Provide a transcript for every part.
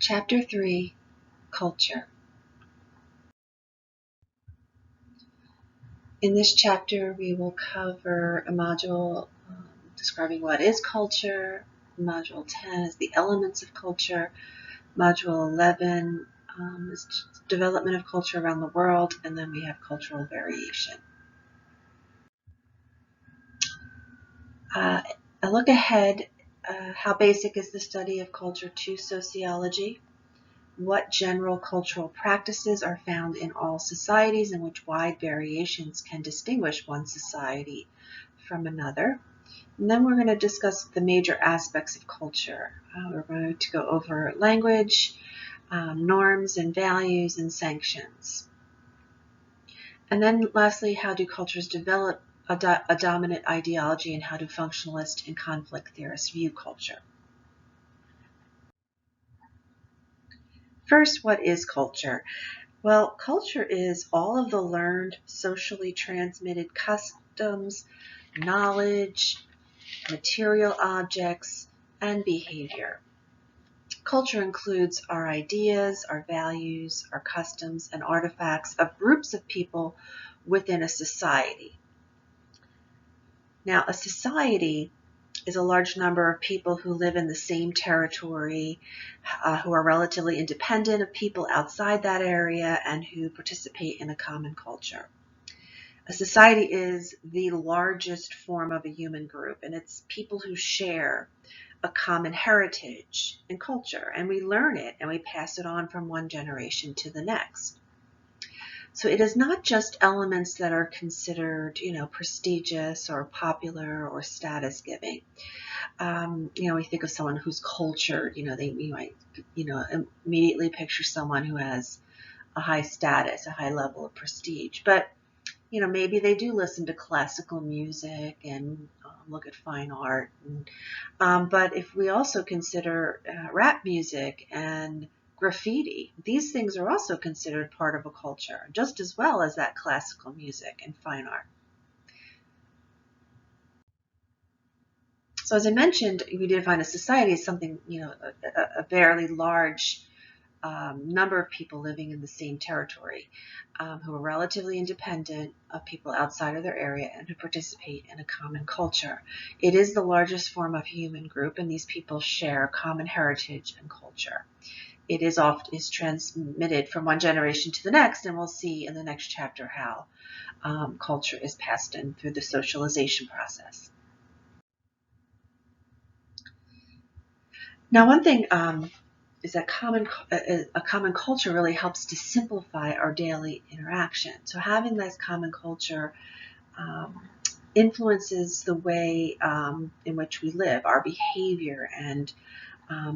Chapter 3, Culture. In this chapter, we will cover a module describing what is culture. Module 10 is the elements of culture. Module 11 is development of culture around the world, and then we have cultural variation. A look ahead, how basic is the study of culture to sociology? What general cultural practices are found in all societies and which wide variations can distinguish one society from another? And then we're going to discuss the major aspects of culture. We're going to go over language, norms and values, and sanctions. And then lastly, how do cultures develop a dominant ideology, and how do functionalist and conflict theorists view culture? First, what is culture? Well, culture is all of the learned, socially transmitted customs, knowledge, material objects, and behavior. Culture includes our ideas, our values, our customs, and artifacts of groups of people within a society. Now, a society is a large number of people who live in the same territory, who are relatively independent of people outside that area, and who participate in a common culture. A society is the largest form of a human group, and it's people who share a common heritage and culture, and we learn it and we pass it on from one generation to the next. So it is not just elements that are considered, prestigious or popular or status giving. We think of someone who's cultured, you might, immediately picture someone who has a high status, a high level of prestige. But, maybe they do listen to classical music and look at fine art. But if we also consider rap music and graffiti, these things are also considered part of a culture, just as well as that classical music and fine art. So as I mentioned, we define a society as something, a fairly large number of people living in the same territory, who are relatively independent of people outside of their area and who participate in a common culture. It is the largest form of human group, and these people share common heritage and culture. It is transmitted from one generation to the next, and we'll see in the next chapter how culture is passed in through the socialization process. Now, one thing is that a common culture really helps to simplify our daily interaction. So having this common culture influences the way in which we live, our behavior, and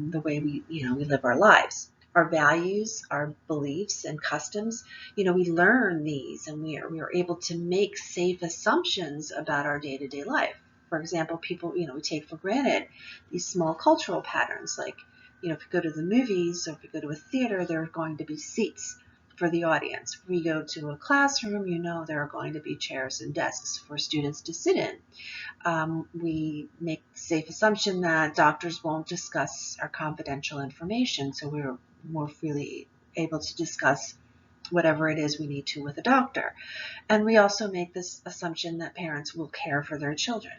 the way we live our lives. Our values, our beliefs, and customs, we learn these, and we are able to make safe assumptions about our day-to-day life. For example, people, we take for granted these small cultural patterns, like, if you go to the movies or if you go to a theater, there are going to be seats for the audience. If we go to a classroom, there are going to be chairs and desks for students to sit in. We make the safe assumption that doctors won't discuss our confidential information, so we're more freely able to discuss whatever it is we need to with a doctor. And we also make this assumption that parents will care for their children.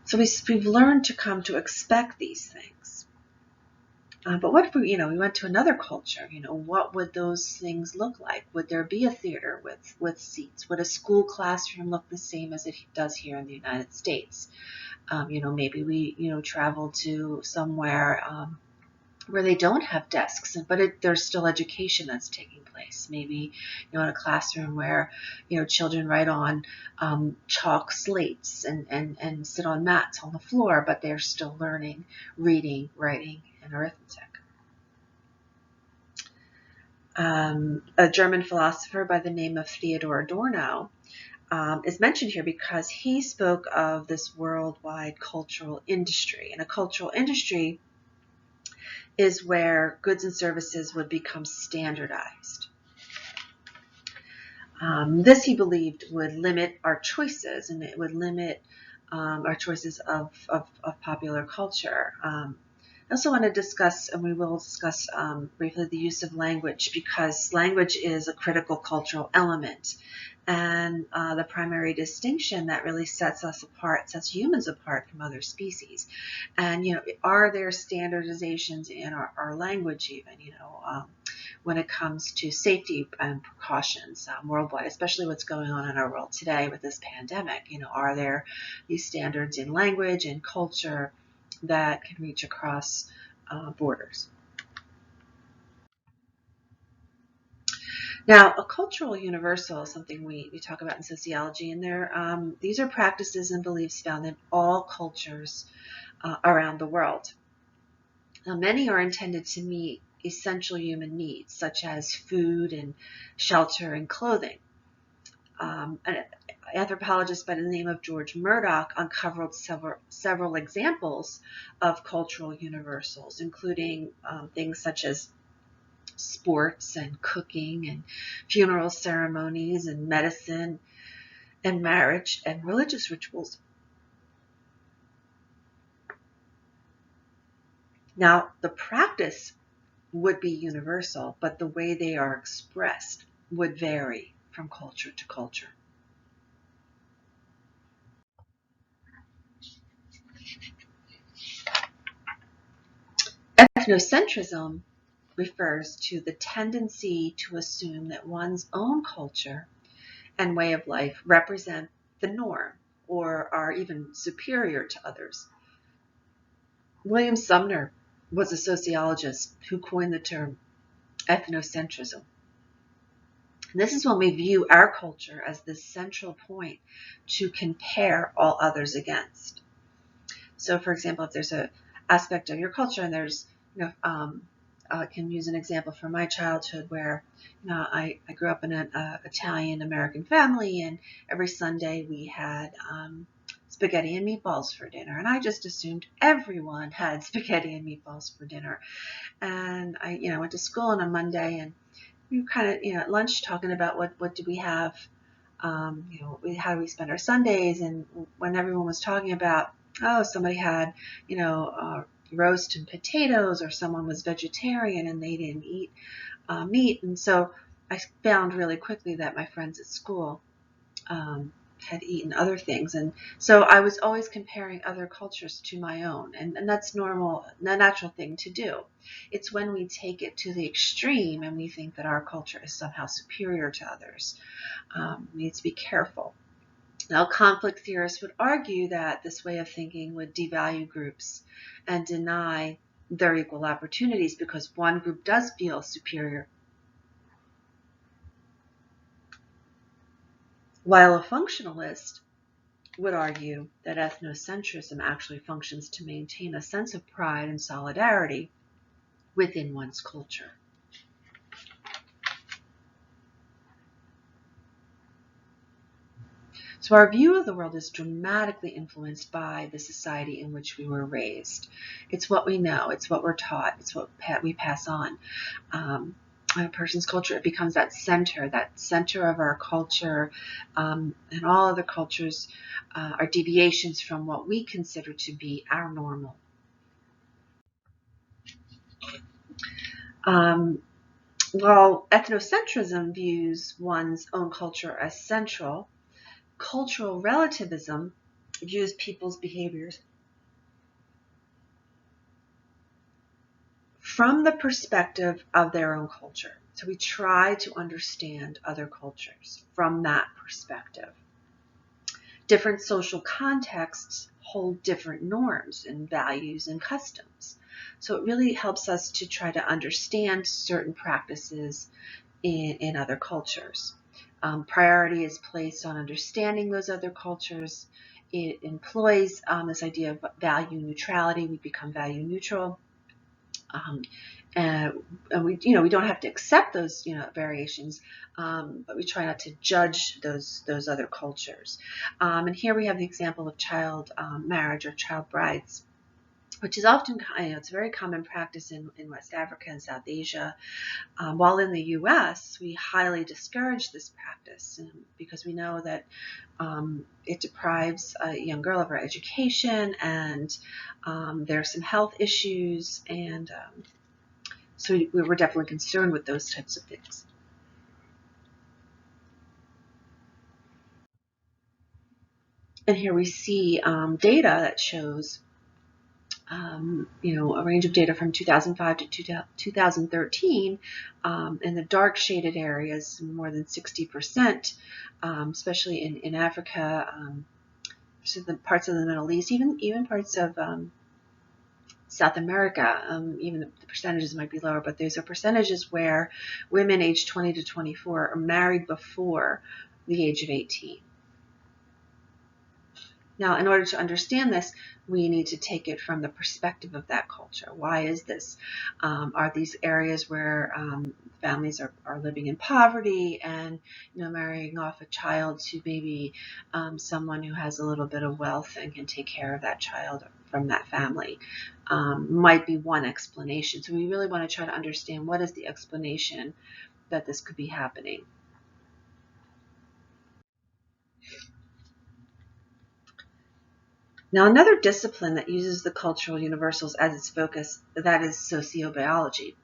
So we've learned to come to expect these things. But what if we went to another culture? What would those things look like? Would there be a theater with seats? Would a school classroom look the same as it does here in the United States? Maybe we travel to somewhere where they don't have desks, but there's still education that's taking place. Maybe in a classroom where children write on chalk slates and sit on mats on the floor, but they're still learning reading, writing, and arithmetic. A German philosopher by the name of Theodor Adorno is mentioned here because he spoke of this worldwide cultural industry. And a cultural industry is where goods and services would become standardized. This, he believed, would limit our choices, and it would limit our choices of popular culture. I also want to discuss, and we will discuss briefly, the use of language, because language is a critical cultural element. And the primary distinction that really sets us apart, sets humans apart from other species. And, are there standardizations in our language even, when it comes to safety and precautions worldwide, especially what's going on in our world today with this pandemic? Are there these standards in language and culture that can reach across borders? Now, a cultural universal is something we talk about in sociology, and these are practices and beliefs found in all cultures around the world. Now, many are intended to meet essential human needs, such as food and shelter and clothing. An anthropologist by the name of George Murdoch uncovered several examples of cultural universals, including things such as sports and cooking and funeral ceremonies and medicine and marriage and religious rituals. Now, the practice would be universal, but the way they are expressed would vary from culture to culture. Ethnocentrism refers to the tendency to assume that one's own culture and way of life represent the norm or are even superior to others. William Sumner was a sociologist who coined the term ethnocentrism. And this is when we view our culture as the central point to compare all others against. So, for example, if there's an aspect of your culture, and there's, I can use an example from my childhood where, I grew up in an Italian American family, and every Sunday we had spaghetti and meatballs for dinner, and I just assumed everyone had spaghetti and meatballs for dinner. And I, went to school on a Monday, and we were kind of, at lunch talking about what do we have, how do we spend our Sundays, and when everyone was talking about, oh, somebody had, roast and potatoes, or someone was vegetarian and they didn't eat meat. And so I found really quickly that my friends at school had eaten other things. And so I was always comparing other cultures to my own. And that's normal, a natural thing to do. It's when we take it to the extreme and we think that our culture is somehow superior to others. We need to be careful. Now, conflict theorists would argue that this way of thinking would devalue groups and deny their equal opportunities because one group does feel superior, while a functionalist would argue that ethnocentrism actually functions to maintain a sense of pride and solidarity within one's culture. So our view of the world is dramatically influenced by the society in which we were raised. It's what we know, it's what we're taught, it's what we pass on. A person's culture, it becomes that center of our culture, and all other cultures are deviations from what we consider to be our normal. While ethnocentrism views one's own culture as central, cultural relativism views people's behaviors from the perspective of their own culture. So we try to understand other cultures from that perspective. Different social contexts hold different norms and values and customs. So it really helps us to try to understand certain practices in other cultures. Priority is placed on understanding those other cultures. It employs this idea of value neutrality. We become value neutral. And we don't have to accept those variations, but we try not to judge those other cultures. And here we have the example of child marriage or child brides. which is often, it's a very common practice in West Africa and South Asia. While in the U.S., we highly discourage this practice because we know that it deprives a young girl of her education, and there are some health issues, and so we were definitely concerned with those types of things. And here we see data that shows a range of data from 2005 to 2013. In the dark shaded areas, more than 60%, especially in Africa, so the parts of the Middle East, even parts of South America, even the percentages might be lower, but those are percentages where women aged 20 to 24 are married before the age of 18. Now, in order to understand this, we need to take it from the perspective of that culture. Why is this? Are these areas where families are living in poverty and marrying off a child to maybe someone who has a little bit of wealth and can take care of that child from that family? Might be one explanation. So we really want to try to understand what is the explanation that this could be happening. Now, another discipline that uses the cultural universals as its focus, that is sociobiology.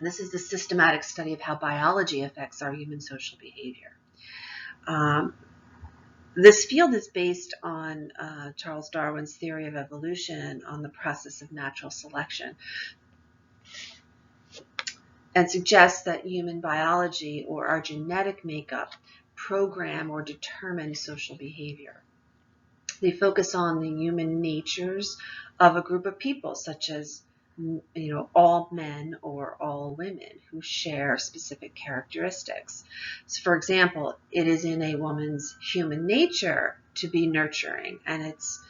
This is the systematic study of how biology affects our human social behavior. This field is based on Charles Darwin's theory of evolution on the process of natural selection, and suggests that human biology or our genetic makeup program or determine social behavior. They focus on the human natures of a group of people, such as all men or all women who share specific characteristics. So, for example, it is in a woman's human nature to be nurturing, and it's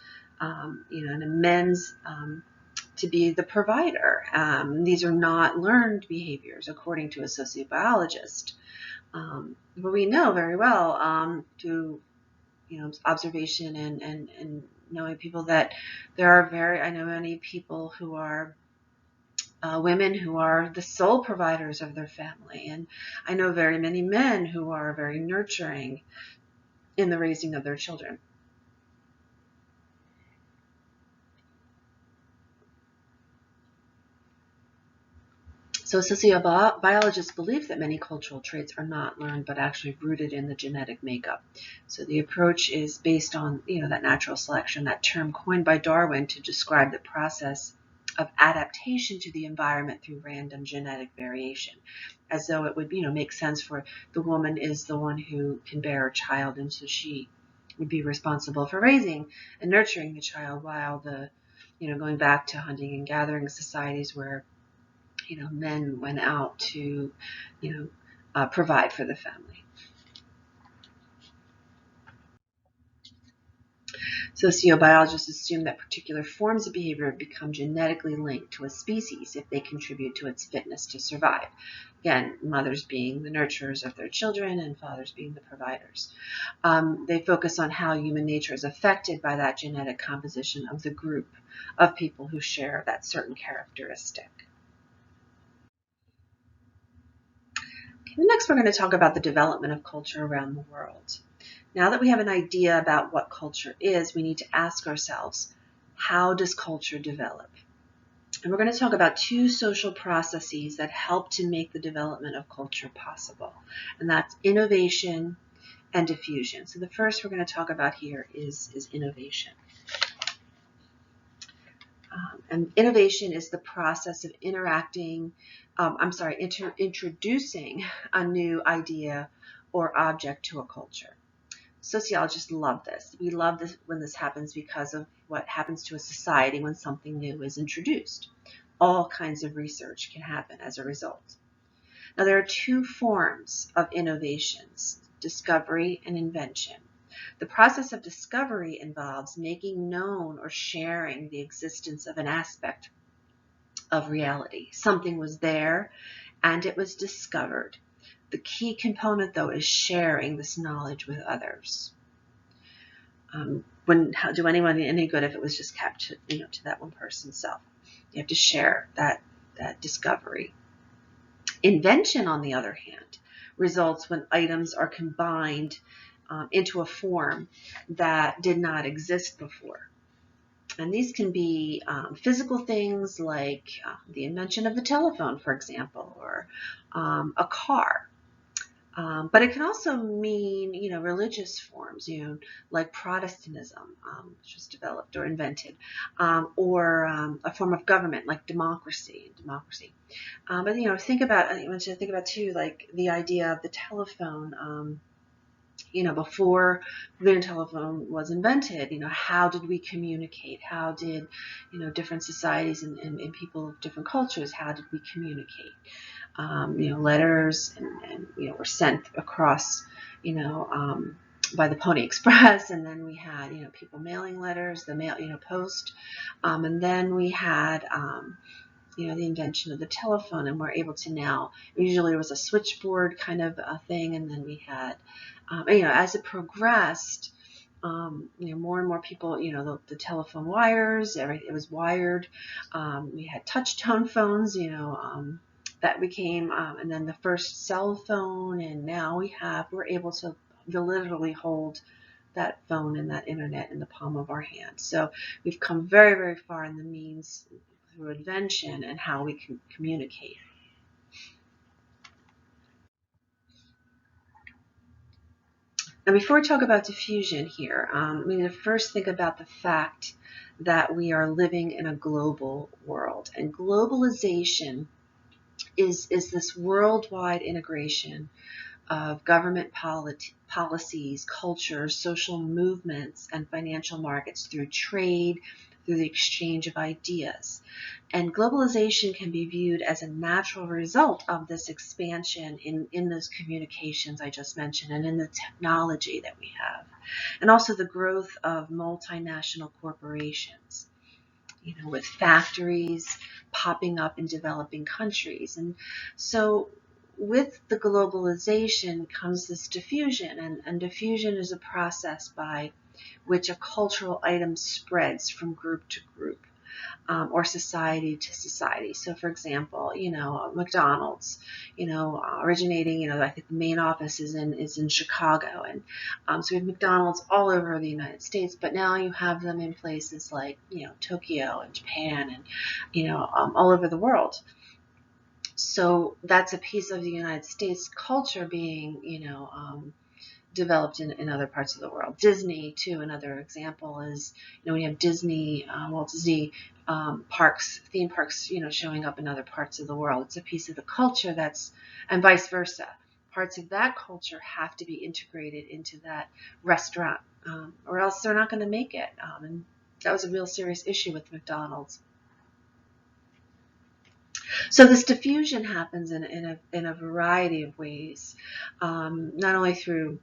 in a men's to be the provider. These are not learned behaviors, according to a sociobiologist. But we know very well through observation and knowing people that I know many people who are women who are the sole providers of their family. And I know very many men who are very nurturing in the raising of their children. So sociobiologists believe that many cultural traits are not learned, but actually rooted in the genetic makeup. So the approach is based on, that natural selection, that term coined by Darwin to describe the process of adaptation to the environment through random genetic variation, as though it would, make sense for the woman is the one who can bear a child, and so she would be responsible for raising and nurturing the child, while going back to hunting and gathering societies where men went out to, provide for the family. Sociobiologists assume that particular forms of behavior become genetically linked to a species if they contribute to its fitness to survive. Again, mothers being the nurturers of their children and fathers being the providers. They focus on how human nature is affected by that genetic composition of the group of people who share that certain characteristic. Next, we're going to talk about the development of culture around the world. Now that we have an idea about what culture is, we need to ask ourselves, how does culture develop? And we're going to talk about two social processes that help to make the development of culture possible, and that's innovation and diffusion. So the first we're going to talk about here is innovation. And innovation is the process of introducing a new idea or object to a culture. Sociologists love this. We love this when this happens because of what happens to a society when something new is introduced. All kinds of research can happen as a result. Now, there are two forms of innovations, discovery and invention. The process of discovery involves making known or sharing the existence of an aspect of reality. Something was there and it was discovered. The key component, though, is sharing this knowledge with others. wouldn't do anyone any good if it was just kept to that one person's self. You have to share that discovery. Invention, on the other hand, results when items are combined into a form that did not exist before. And these can be physical things like the invention of the telephone, for example, or a car. But it can also mean, religious forms, like Protestantism, which was developed or invented, or a form of government like democracy. But I want you to think about too, like the idea of the telephone. Before the telephone was invented, how did we communicate? How did, different societies and people of different cultures, how did we communicate? Letters and were sent across, by the Pony Express, and then we had, people mailing letters, the mail, post, and then we had, the invention of the telephone, and we're able to now, usually it was a switchboard kind of a thing, and then we had, as it progressed, more and more people, the telephone wires, it was wired. We had touch tone phones, that became, and then the first cell phone, and now we're able to literally hold that phone and that internet in the palm of our hand. So we've come very, very far in the means through invention and how we can communicate. Now, before we talk about diffusion here, we need to first think about the fact that we are living in a global world, and globalization is this worldwide integration of government policies, cultures, social movements, and financial markets through trade, through the exchange of ideas. And globalization can be viewed as a natural result of this expansion in those communications I just mentioned, and in the technology that we have, and also the growth of multinational corporations, with factories popping up in developing countries. And so with the globalization comes this diffusion, and diffusion is a process by which a cultural item spreads from group to group, or society to society. So, for example, McDonald's, originating, I think the main office is in Chicago, and so we have McDonald's all over the United States. But now you have them in places like, Tokyo and Japan, and all over the world. So that's a piece of the United States culture being, developed in other parts of the world. Disney, too, another example is, we have Disney, Walt Disney parks, theme parks, showing up in other parts of the world. It's a piece of the culture and vice versa. Parts of that culture have to be integrated into that restaurant, or else they're not going to make it. And that was a real serious issue with McDonald's. So this diffusion happens in a variety of ways, not only through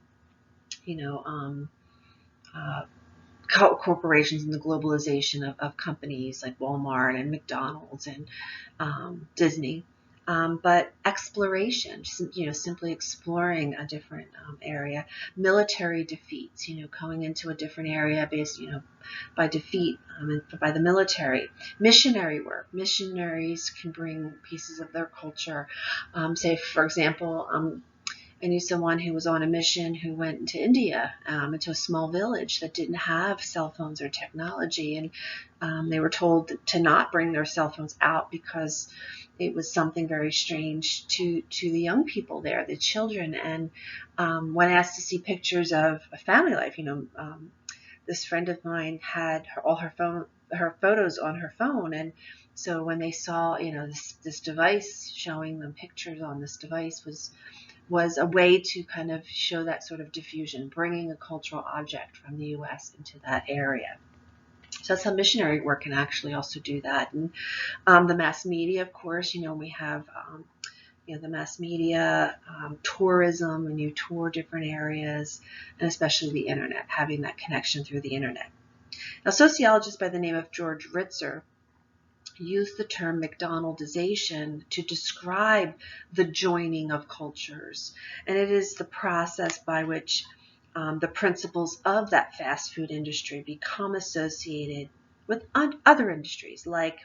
corporations and the globalization of companies like Walmart and McDonald's and Disney, but exploration, simply exploring a different area, military defeats, going into a different area based, by defeat by the military, missionary work. Missionaries can bring pieces of their culture. Say, for example, I knew someone who was on a mission who went into India, into a small village that didn't have cell phones or technology, and they were told to not bring their cell phones out because it was something very strange to the young people there, the children. And when asked to see pictures of a family life, this friend of mine had all her photos on her phone, and so when they saw, this device, showing them pictures on this device was a way to kind of show that sort of diffusion, bringing a cultural object from the U.S. into that area. So that's how missionary work can actually also do that. And the mass media, of course, we have the mass media, tourism, and you tour different areas, and especially the internet, having that connection through the internet. Now, sociologists by the name of George Ritzer used the term McDonaldization to describe the joining of cultures, and it is the process by which the principles of that fast food industry become associated with other industries like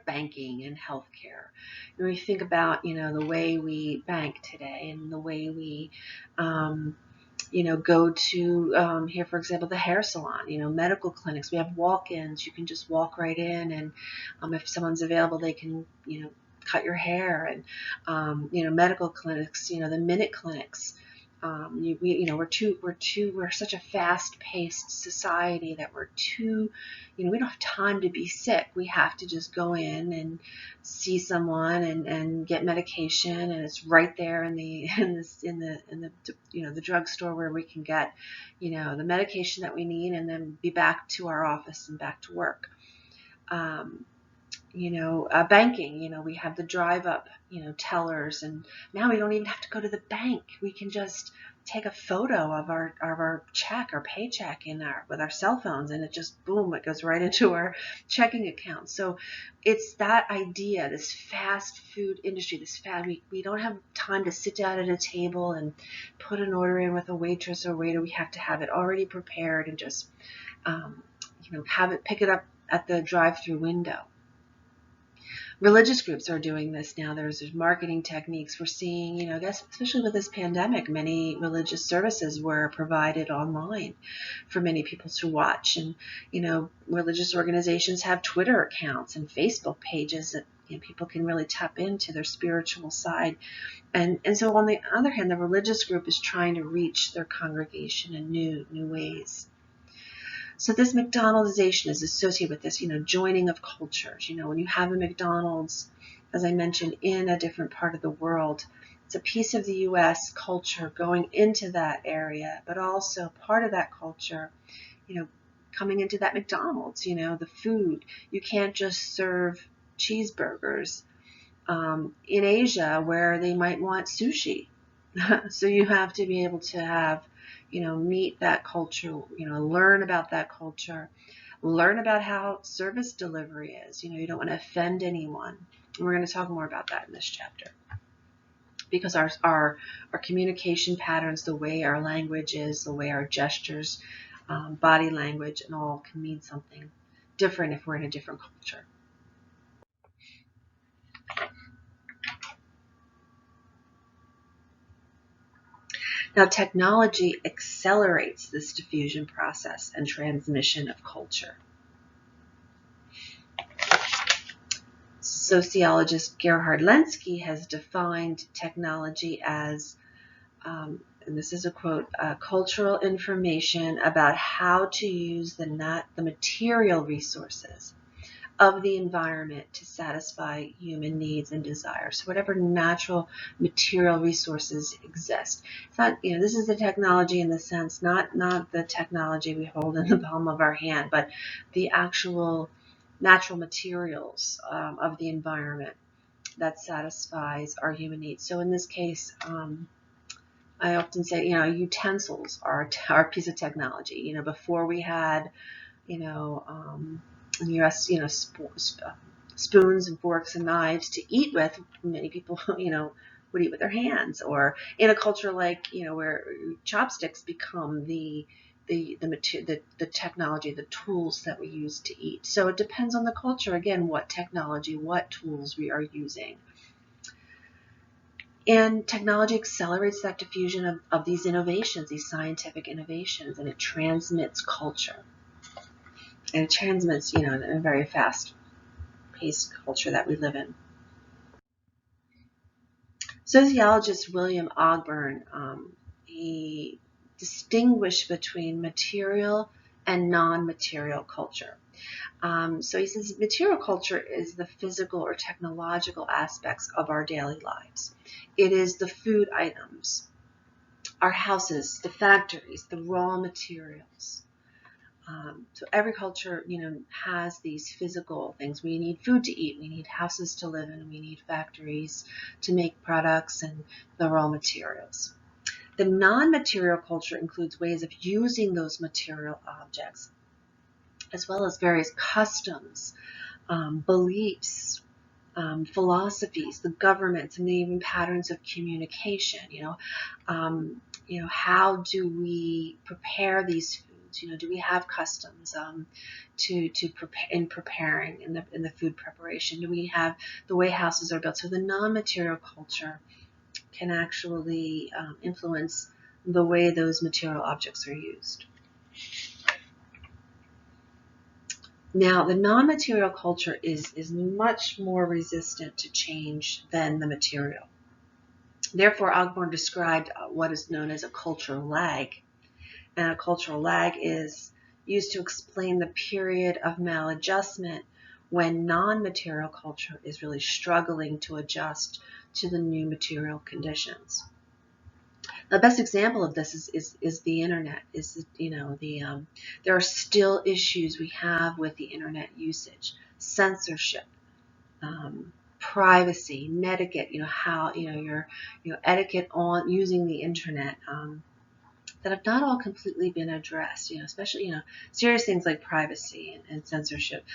banking and healthcare. And we think about, the way we bank today and the way we, go to, here, for example, the hair salon, medical clinics. We have walk-ins. You can just walk right in, and if someone's available, they can, cut your hair. And, medical clinics, the minute clinics. We're such a fast-paced society that we don't have time to be sick. We have to just go in and see someone and get medication, and it's right there in the the drugstore where we can get the medication that we need, and then be back to our office and back to work. Banking, we have the drive up, tellers, and now we don't even have to go to the bank. We can just take a photo of our check, our paycheck with our cell phones, and it just, boom, it goes right into our checking account. So it's that idea, this fast food industry, we don't have time to sit down at a table and put an order in with a waitress or waiter. We have to have it already prepared and just, pick it up at the drive-through window. Religious groups are doing this now. There's marketing techniques. We're seeing, I guess, especially with this pandemic, many religious services were provided online for many people to watch. And, religious organizations have Twitter accounts and Facebook pages that people can really tap into their spiritual side. And so on the other hand, the religious group is trying to reach their congregation in new ways. So this McDonaldization is associated with this, joining of cultures. When you have a McDonald's, as I mentioned, in a different part of the world, it's a piece of the U.S. culture going into that area, but also part of that culture, coming into that McDonald's, the food. You can't just serve cheeseburgers in Asia where they might want sushi. So you have to be able to have meet that culture, learn about that culture, learn about how service delivery is. You don't want to offend anyone. And we're going to talk more about that in this chapter. Because our communication patterns, the way our language is, the way our gestures, body language, and all can mean something different if we're in a different culture. Now, technology accelerates this diffusion process and transmission of culture. Sociologist Gerhard Lenski has defined technology as, and this is a quote, cultural information about how to use the material resources of the environment to satisfy human needs and desires. So whatever natural material resources exist. It's not, this is the technology in the sense, not the technology we hold in the palm of our hand, but the actual natural materials of the environment that satisfies our human needs. So in this case, I often say, utensils are a piece of technology. Before we had, in the U.S., spoons and forks and knives to eat with. Many people, would eat with their hands, or in a culture like, where chopsticks become the technology, the tools that we use to eat. So it depends on the culture, again, what technology, what tools we are using. And technology accelerates that diffusion of these innovations, these scientific innovations, and it transmits culture. And it transmits, in a very fast-paced culture that we live in. Sociologist William Ogburn, he distinguished between material and non-material culture. So he says material culture is the physical or technological aspects of our daily lives. It is the food items, our houses, the factories, the raw materials. So every culture, has these physical things. We need food to eat. We need houses to live in. We need factories to make products and the raw materials. The non-material culture includes ways of using those material objects, as well as various customs, beliefs, philosophies, the governments, and even patterns of communication. how do we prepare these foods? Do we have customs to prepare in preparing in the food preparation? Do we have the way houses are built? So the non-material culture can actually influence the way those material objects are used. Now, the non-material culture is much more resistant to change than the material. Therefore, Ogborn described what is known as a cultural lag. And a cultural lag is used to explain the period of maladjustment when non-material culture is really struggling to adjust to the new material conditions. The best example of this is the internet. There are still issues we have with the internet usage, censorship, privacy, netiquette. How your etiquette on using the internet that have not all completely been addressed. Especially serious things like privacy and censorship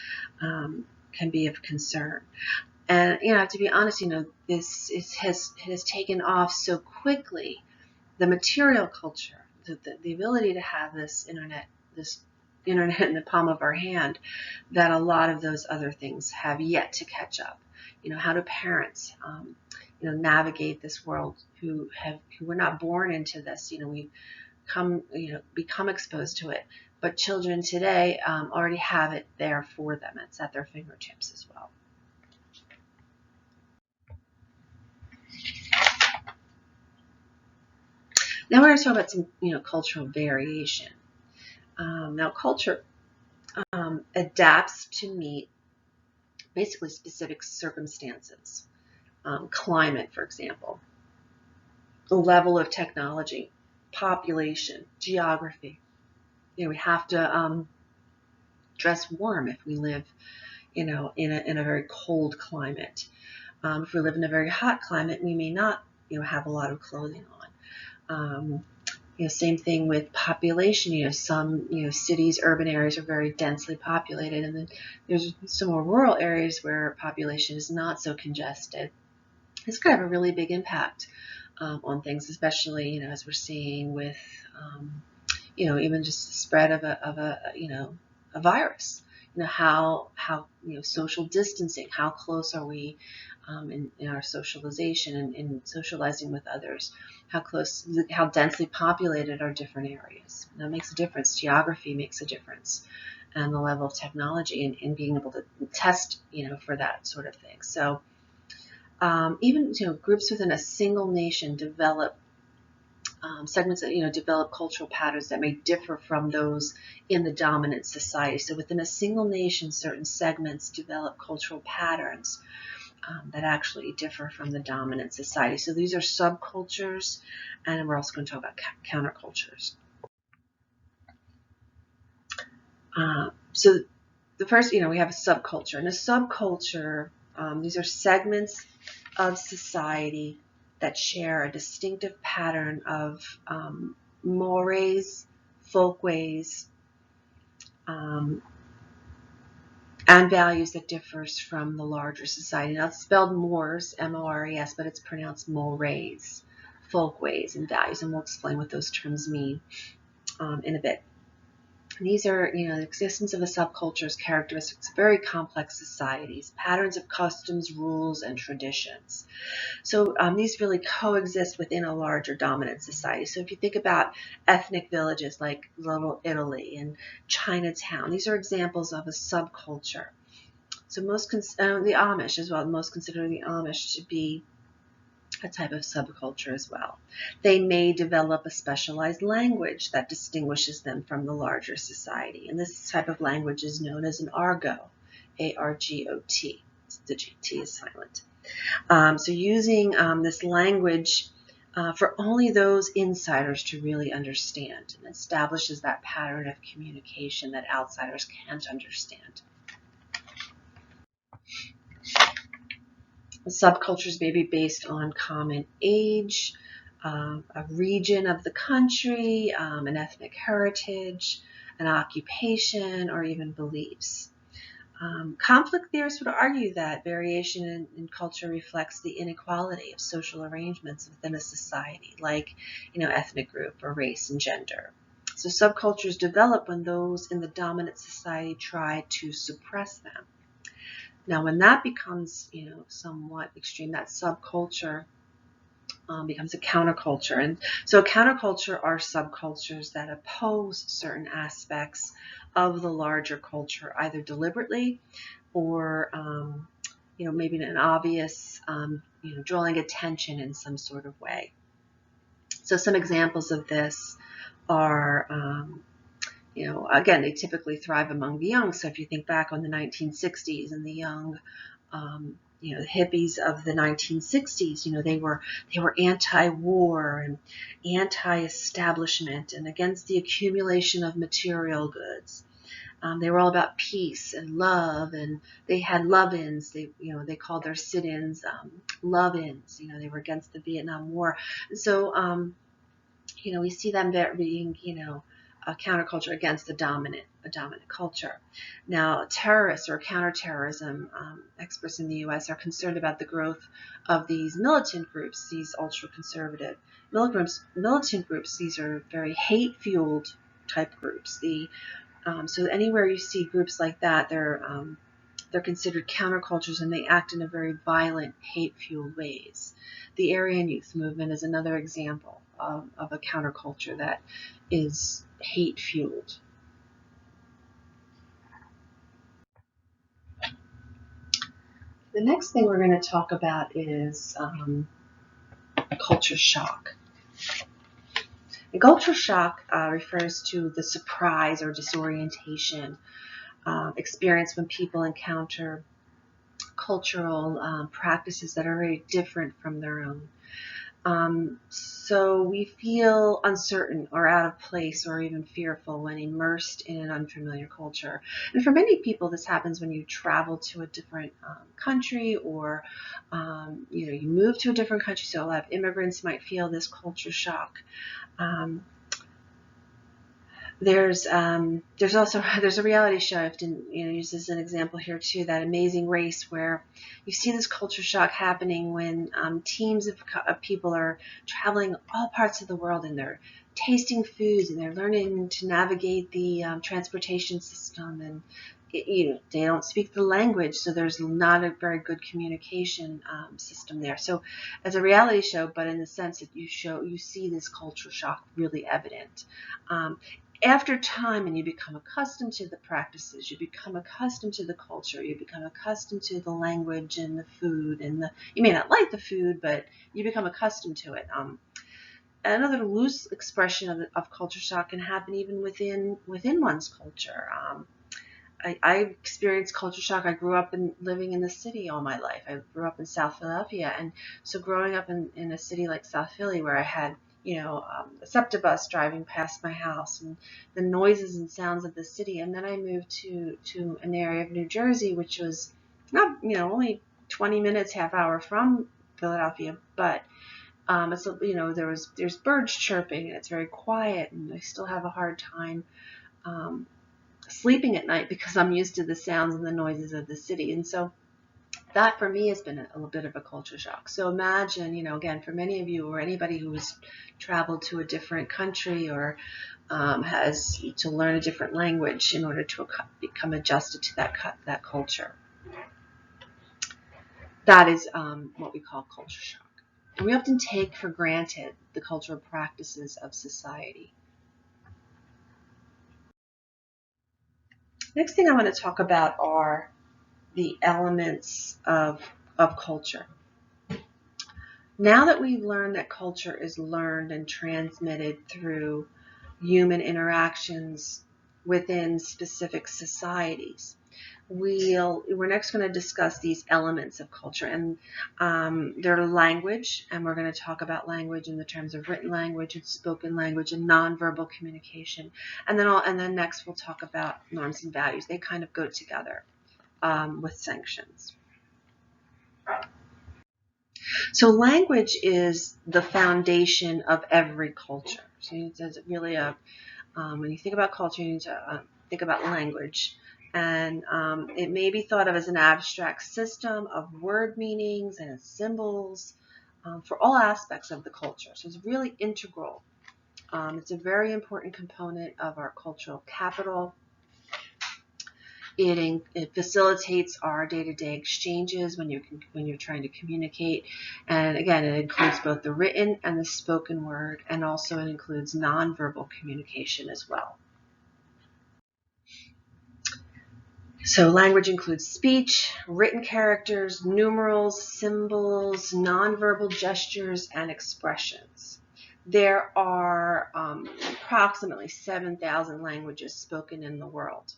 can be of concern. And to be honest, this has taken off so quickly. The material culture, the ability to have this internet in the palm of our hand, that a lot of those other things have yet to catch up. How do parents, navigate this world who were not born into this? We've become exposed to it, but children today already have it there for them. It's at their fingertips as well. Now we're going to talk about some, cultural variation. Now culture adapts to meet basically specific circumstances. Climate, for example, the level of technology, population, geography. We have to dress warm if we live, in a very cold climate. If we live in a very hot climate, we may not, have a lot of clothing on. Same thing with population. Some cities, urban areas are very densely populated, and then there's some more rural areas where population is not so congested. This could have a really big impact on things, especially as we're seeing with even just the spread of a virus. How social distancing, how close are we in our socialization and in socializing with others, how densely populated are different areas. That makes a difference. Geography makes a difference, and the level of technology and being able to test for that sort of thing. So even groups within a single nation develop segments that develop cultural patterns that may differ from those in the dominant society. So within a single nation, certain segments develop cultural patterns that actually differ from the dominant society. So these are subcultures, and we're also going to talk about countercultures. So the first, we have a subculture, and a subculture, these are segments of society that share a distinctive pattern of mores, folkways, and values that differs from the larger society. Now it's spelled mores, M-O-R-E-S, but it's pronounced mores, folkways, and values, and we'll explain what those terms mean in a bit. These are, the existence of a subculture is characteristics of very complex societies, patterns of customs, rules, and traditions. So these really coexist within a larger dominant society. So if you think about ethnic villages like Little Italy and Chinatown, these are examples of a subculture. So the Amish as well, most consider the Amish to be a type of subculture as well. They may develop a specialized language that distinguishes them from the larger society. And this type of language is known as an argot, A-R-G-O-T. The T is silent. So using this language for only those insiders to really understand, and establishes that pattern of communication that outsiders can't understand. Subcultures may be based on common age, a region of the country, an ethnic heritage, an occupation, or even beliefs. Conflict theorists would argue that variation in culture reflects the inequality of social arrangements within a society, like, ethnic group or race and gender. So subcultures develop when those in the dominant society try to suppress them. Now, when that becomes, somewhat extreme, that subculture becomes a counterculture. And so a counterculture are subcultures that oppose certain aspects of the larger culture, either deliberately or, maybe in an obvious, drawing attention in some sort of way. So some examples of this are, again, they typically thrive among the young. So if you think back on the 1960s and the young, the hippies of the 1960s, they were anti-war and anti-establishment and against the accumulation of material goods. They were all about peace and love, and they had love-ins. They called their sit-ins love-ins. They were against the Vietnam War. And so, we see them being, a counterculture against a dominant culture. Now, terrorists or counterterrorism experts in the U.S. are concerned about the growth of these militant groups, these ultra-conservative militant groups. These are very hate-fueled type groups. So anywhere you see groups like that, they're considered countercultures, and they act in a very violent, hate-fueled ways. The Aryan Youth movement is another example of a counterculture that is hate-fueled. The next thing we're going to talk about is culture shock. And culture shock refers to the surprise or disorientation experience when people encounter cultural practices that are very different from their own. So we feel uncertain or out of place or even fearful when immersed in an unfamiliar culture. And for many people, this happens when you travel to a different country or, you move to a different country. So a lot of immigrants might feel this culture shock. There's a reality show. I often use this as an example here too. That Amazing Race, where you see this culture shock happening when teams of people are traveling all parts of the world, and they're tasting foods and they're learning to navigate the transportation system, and they don't speak the language, so there's not a very good communication system there. So as a reality show, but in the sense that you see this culture shock really evident. After time, and you become accustomed to the practices, you become accustomed to the culture, you become accustomed to the language and the food, and you may not like the food, but you become accustomed to it. Another loose expression of culture shock can happen even within one's culture. I experienced culture shock. I grew up living in the city all my life. I grew up in South Philadelphia, and so growing up in a city like South Philly, where I had a SEPTA bus driving past my house and the noises and sounds of the city. And then I moved to an area of New Jersey, which was not, only 20 minutes, half hour from Philadelphia, but it's, there's birds chirping and it's very quiet, and I still have a hard time sleeping at night because I'm used to the sounds and the noises of the city. And so that for me has been a little bit of a culture shock. So imagine, again, for many of you or anybody who has traveled to a different country or has to learn a different language in order to become adjusted to that culture. That is what we call culture shock. And we often take for granted the cultural practices of society. Next thing I want to talk about are the elements of culture. Now that we've learned that culture is learned and transmitted through human interactions within specific societies, we're next going to discuss these elements of culture, and their language, and we're going to talk about language in the terms of written language and spoken language and nonverbal communication, and then next we'll talk about norms and values. They kind of go together with sanctions. So language is the foundation of every culture. So it's really when you think about culture, you need to think about language. And it may be thought of as an abstract system of word meanings and symbols for all aspects of the culture. So it's really integral. It's a very important component of our cultural capital. It facilitates our day-to-day exchanges when you're trying to communicate. And again, it includes both the written and the spoken word, and also it includes nonverbal communication as well. So language includes speech, written characters, numerals, symbols, nonverbal gestures, and expressions. There are approximately 7,000 languages spoken in the world,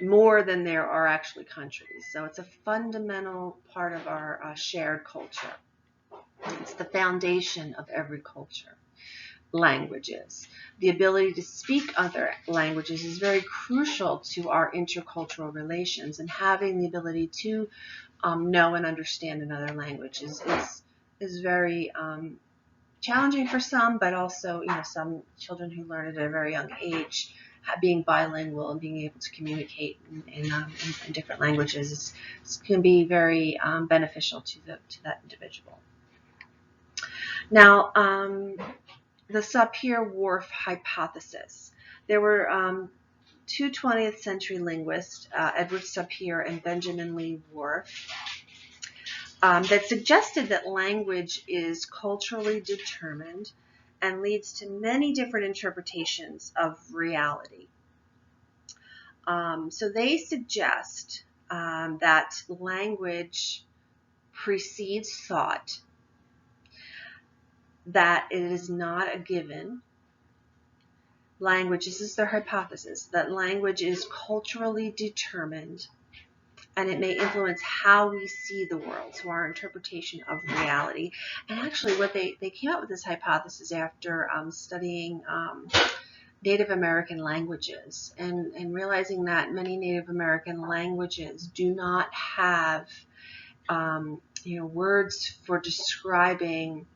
more than there are actually countries. So it's a fundamental part of our shared culture. It's the foundation of every culture. Languages. The ability to speak other languages is very crucial to our intercultural relations, and having the ability to know and understand another language is very challenging for some, but also, some children who learn at a very young age, being bilingual and being able to communicate in different languages can be very beneficial to that individual. Now, the Sapir-Whorf hypothesis. There were two 20th century linguists, Edward Sapir and Benjamin Lee Whorf, that suggested that language is culturally determined and leads to many different interpretations of reality. So they suggest that language precedes thought, that it is not a given. Language, this is their hypothesis, that language is culturally determined and it may influence how we see the world, so our interpretation of reality. And actually what they came up with this hypothesis after studying Native American languages and realizing that many Native American languages do not have words for describing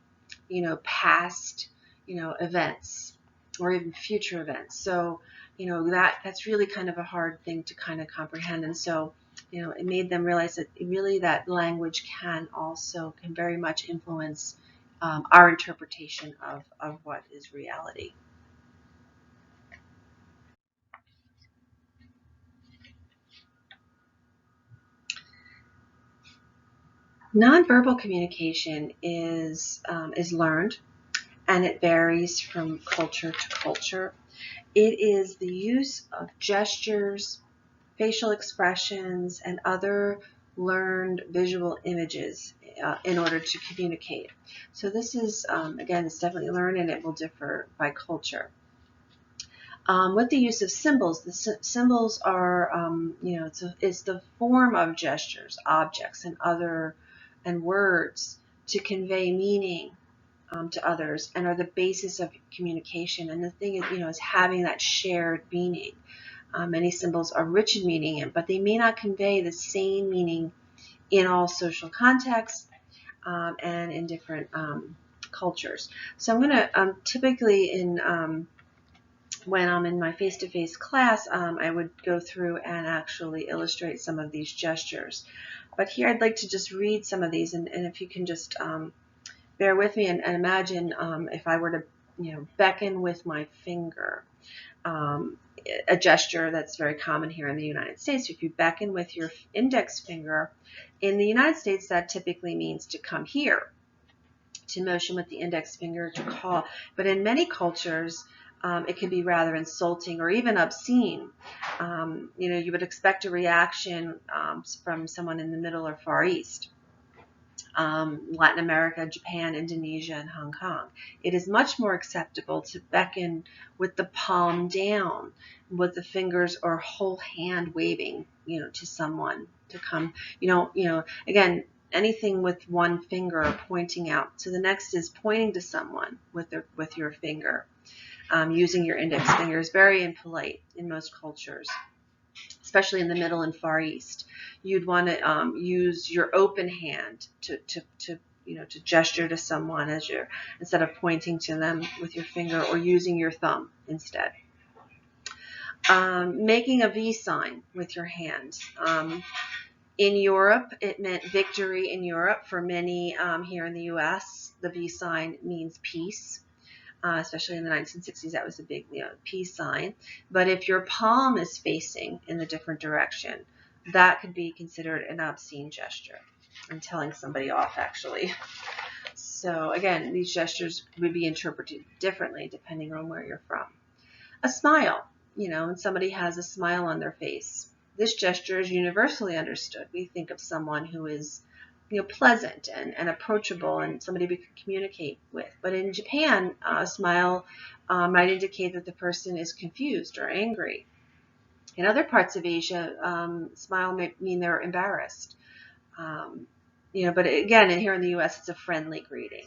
past events or even future events. So that's really kind of a hard thing to kind of comprehend. And so it made them realize that really that language can very much influence our interpretation of what is reality. Nonverbal communication is learned, and it varies from culture to culture. It is the use of gestures, facial expressions, and other learned visual images in order to communicate. So this is, again, it's definitely learned, and it will differ by culture. With the use of symbols, the symbols are, it's the form of gestures, objects, and words to convey meaning to others, and are the basis of communication. And the thing is, is having that shared meaning. Many symbols are rich in meaning, but they may not convey the same meaning in all social contexts and in different cultures. So I'm going to typically when I'm in my face-to-face class, I would go through and actually illustrate some of these gestures. But here I'd like to just read some of these, and if you can just bear with me and imagine if I were to beckon with my finger. A gesture that's very common here in the United States. If you beckon with your index finger, in the United States that typically means to come here, to motion with the index finger, to call. But in many cultures, it can be rather insulting or even obscene. You would expect a reaction from someone in the Middle or Far East. Latin America, Japan, Indonesia, and Hong Kong. It is much more acceptable to beckon with the palm down, with the fingers or whole hand waving, to someone to come. Again, anything with one finger pointing out. So the next is pointing to someone with your finger. Using your index finger is very impolite in most cultures, especially in the Middle and Far East. You'd want to use your open hand to gesture to someone instead of pointing to them with your finger, or using your thumb instead. Making a V sign with your hand. In Europe, it meant victory in Europe. For many here in the U.S., the V sign means peace. Especially in the 1960s, that was a big peace sign. But if your palm is facing in a different direction, that could be considered an obscene gesture and telling somebody off, actually. So again, these gestures would be interpreted differently depending on where you're from. A smile, when somebody has a smile on their face. This gesture is universally understood. We think of someone who is pleasant and approachable and somebody we can communicate with. But in Japan, a smile might indicate that the person is confused or angry. In other parts of Asia, smile may mean they're embarrassed. But again, here in the U.S., it's a friendly greeting.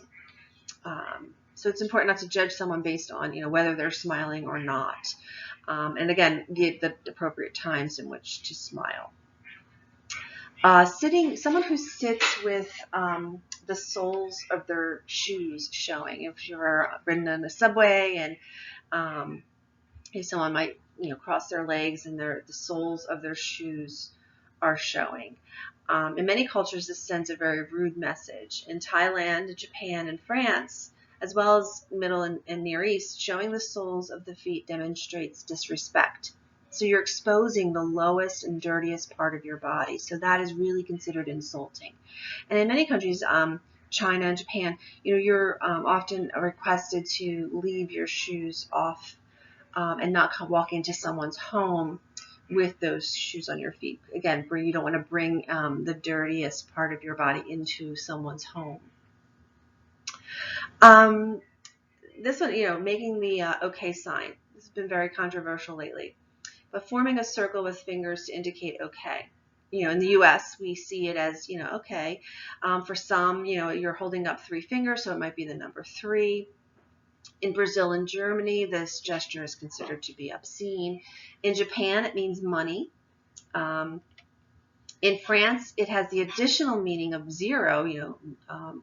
So it's important not to judge someone based on, whether they're smiling or not. And again, the appropriate times in which to smile. Someone who sits with the soles of their shoes showing. If you're ridden on the subway and if someone might, cross their legs and the soles of their shoes are showing. In many cultures, this sends a very rude message. In Thailand, Japan, and France, as well as Middle and Near East, showing the soles of the feet demonstrates disrespect. So you're exposing the lowest and dirtiest part of your body. So that is really considered insulting. And in many countries, China and Japan, you're often requested to leave your shoes off and not walk into someone's home with those shoes on your feet. Again, you don't want to bring the dirtiest part of your body into someone's home. This one, making the OK sign. This has been very controversial lately. But forming a circle with fingers to indicate OK. In the U.S., we see it as, OK. For some, you're holding up 3 fingers, so it might be the number 3. In Brazil and Germany, this gesture is considered to be obscene. In Japan, it means money. In France, it has the additional meaning of zero,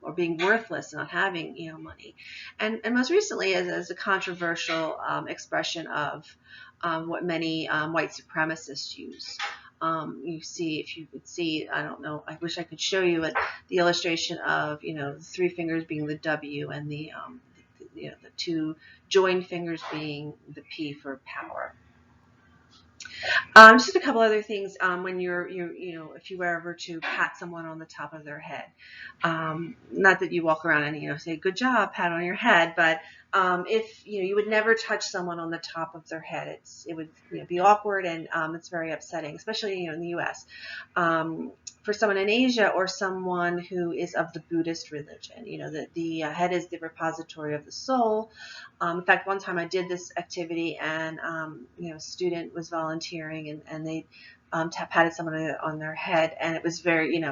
or being worthless, not having, money. And most recently, as a controversial expression of what many white supremacists use. If you could see, I don't know, I wish I could show you the illustration of, the 3 fingers being the W and the 2 joined fingers being the P for power. Just a couple other things when if you were ever to pat someone on the top of their head. Not that you walk around and say good job, pat on your head, but if you would never touch someone on the top of their head, it would be awkward and it's very upsetting, especially in the U.S. For someone in Asia or someone who is of the Buddhist religion, the head is the repository of the soul. In fact, one time I did this activity and a student was volunteering and they patted someone on their head, and it was very,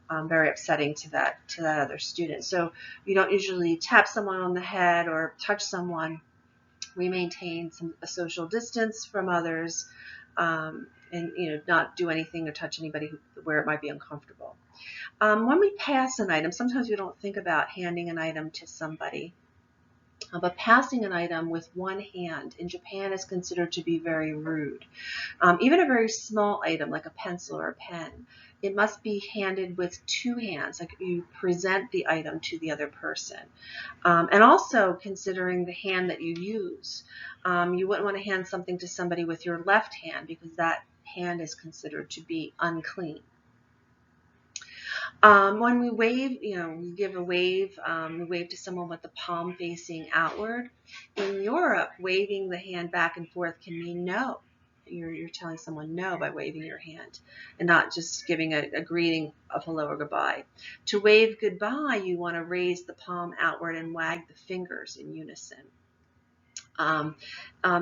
very upsetting to that other student. So you don't usually tap someone on the head or touch someone. We maintain a social distance from others. And not do anything or touch anybody where it might be uncomfortable. When we pass an item, sometimes we don't think about handing an item to somebody, but passing an item with one hand in Japan is considered to be very rude. Even a very small item like a pencil or a pen, it must be handed with 2 hands, like you present the item to the other person. And also considering the hand that you use. You wouldn't want to hand something to somebody with your left hand because that hand is considered to be unclean. When we wave, we give a wave, we wave to someone with the palm facing outward. In Europe, waving the hand back and forth can mean no. You're telling someone no by waving your hand and not just giving a greeting of hello or goodbye. To wave goodbye, you want to raise the palm outward and wag the fingers in unison.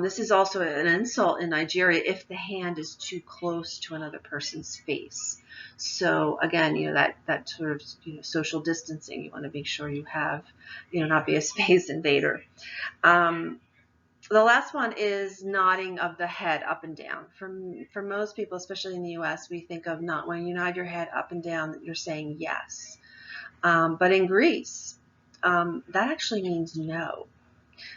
This is also an insult in Nigeria if the hand is too close to another person's face. So again, that sort of social distancing, you want to make sure you have, not be a space invader. The last one is nodding of the head up and down. For most people, especially in the U.S., we think of not when you nod your head up and down that you're saying yes. But in Greece, that actually means no.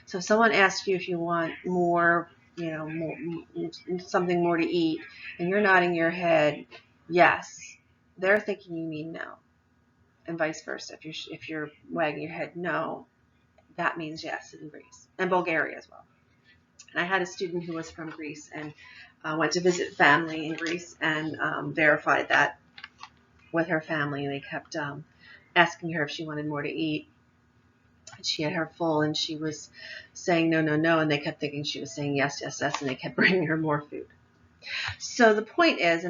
So if someone asks you if you want more something more to eat, and you're nodding your head yes, they're thinking you mean no, and vice versa. If you're wagging your head no, that means yes in Greece and Bulgaria as well. And I had a student who was from Greece and went to visit family in Greece and verified that with her family, and they kept asking her if she wanted more to eat. She had her full, and she was saying no, no, no, and they kept thinking she was saying yes, yes, yes, and they kept bringing her more food. So the point is,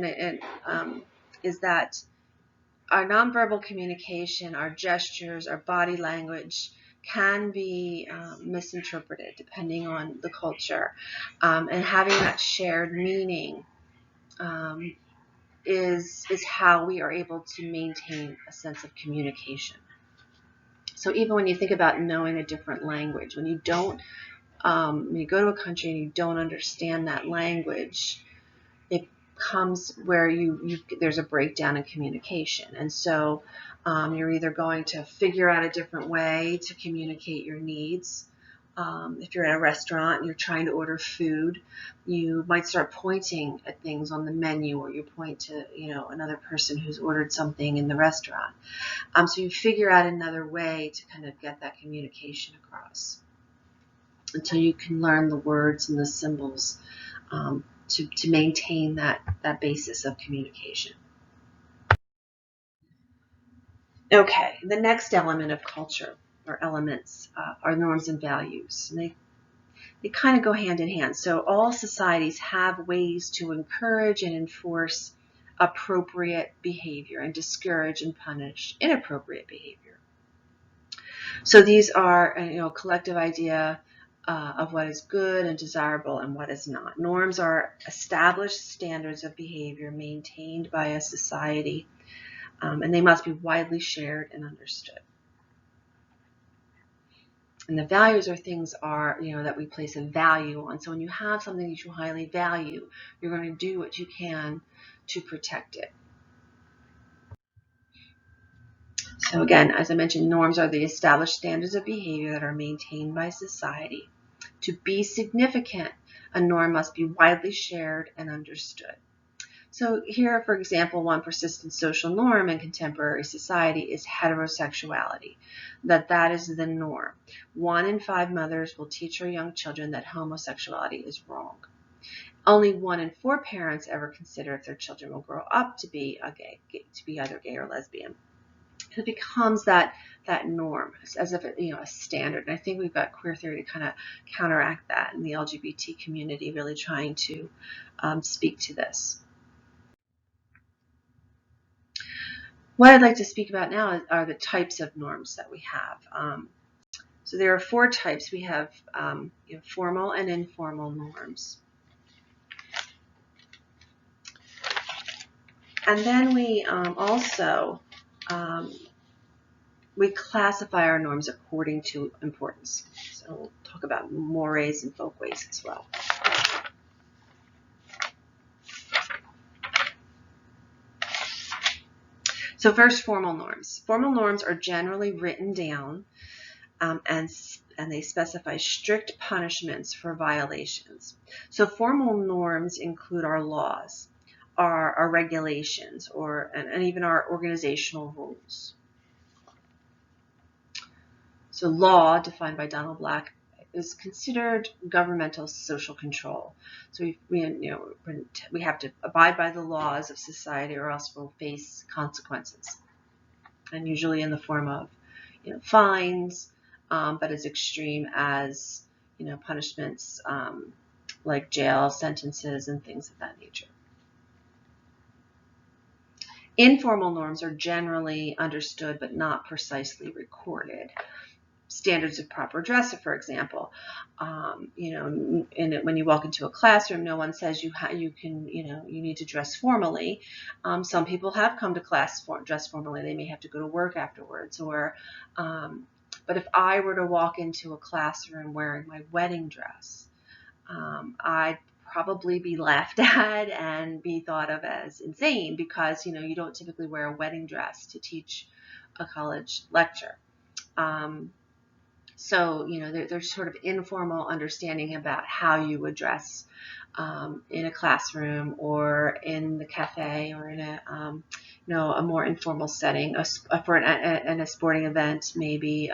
is that our nonverbal communication, our gestures, our body language can be misinterpreted depending on the culture, and having that shared meaning is how we are able to maintain a sense of communication. So even when you think about knowing a different language, when you don't, when you go to a country and you don't understand that language, it comes where there's a breakdown in communication. And so you're either going to figure out a different way to communicate your needs. If you're at a restaurant and you're trying to order food, you might start pointing at things on the menu, or you point to another person who's ordered something in the restaurant. So you figure out another way to kind of get that communication across until you can learn the words and the symbols to maintain that basis of communication. Okay, the next element of culture, or elements, are norms and values. And they kind of go hand in hand. So all societies have ways to encourage and enforce appropriate behavior and discourage and punish inappropriate behavior. So these are a collective idea of what is good and desirable and what is not. Norms are established standards of behavior maintained by a society, and they must be widely shared and understood. And the values are things that we place a value on. So when you have something that you highly value, you're going to do what you can to protect it. So again, as I mentioned, norms are the established standards of behavior that are maintained by society. To be significant, a norm must be widely shared and understood. So here, for example, one persistent social norm in contemporary society is heterosexuality, that is the norm. 1 in 5 mothers will teach her young children that homosexuality is wrong. Only 1 in 4 parents ever consider if their children will grow up to be either gay or lesbian. It becomes that norm, as if it, a standard. And I think we've got queer theory to kind of counteract that, in the LGBT community really trying to speak to this. What I'd like to speak about now are the types of norms that we have. So there are 4 types. We have formal and informal norms. And then we also we classify our norms according to importance. So we'll talk about mores and folkways as well. So first, formal norms. Formal norms are generally written down and they specify strict punishments for violations. So formal norms include our laws, our regulations, and even our organizational rules. So law, defined by Donald Black, is considered governmental social control. So we have to abide by the laws of society, or else we'll face consequences, and usually in the form of fines, but as extreme as punishments like jail sentences and things of that nature. Informal norms are generally understood but not precisely recorded. Standards of proper dress, for example. When you walk into a classroom, no one says you need to dress formally. Some people have come to class dressed formally. They may have to go to work afterwards, but if I were to walk into a classroom wearing my wedding dress, I'd probably be laughed at and be thought of as insane, because you don't typically wear a wedding dress to teach a college lecture. So, there's sort of informal understanding about how you would dress in a classroom or in the cafe or in a more informal setting, for a sporting event, maybe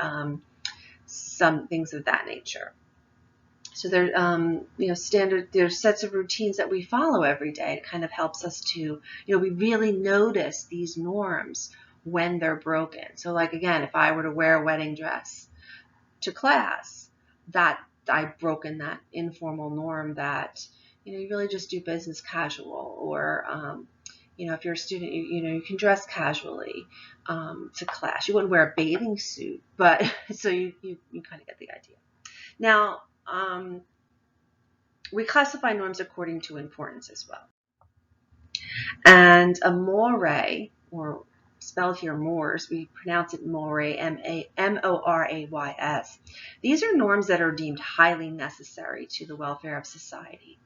some things of that nature. So there's sets of routines that we follow every day. It kind of helps us to, we really notice these norms when they're broken. So like, again, if I were to wear a wedding dress to class, that I've broken that informal norm that, you really just do business casual, or, if you're a student, you can dress casually to class. You wouldn't wear a bathing suit, but so you kind of get the idea. Now, we classify norms according to importance as well. And a moray, or spelled here mores, we pronounce it moray, M-O-R-A-Y-S. These are norms that are deemed highly necessary to the welfare of society.